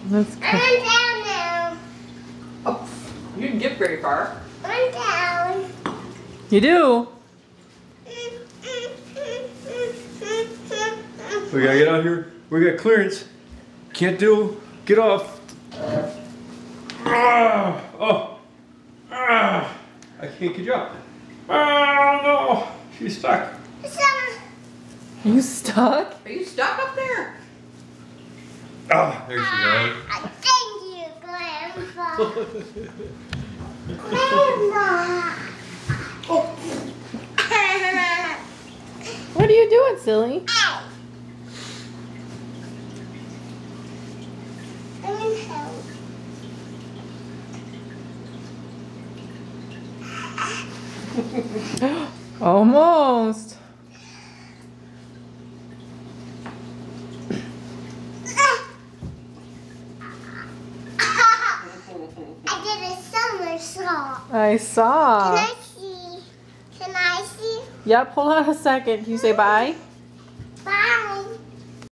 That's good. I'm down now. Oh, you didn't get very far. I'm down. You do? We gotta get out here. We got clearance. Can't do. Get off. I can't get you up. Oh no, she's stuck. Are you stuck? Are you stuck up there? Oh, there she goes. Thank you, Grandpa. Grandpa. What are you doing, silly? Ow. I'm in hell. Almost. I did a somersault. I saw. Can I see? Can I see? Yep, hold on a second. Can you say bye?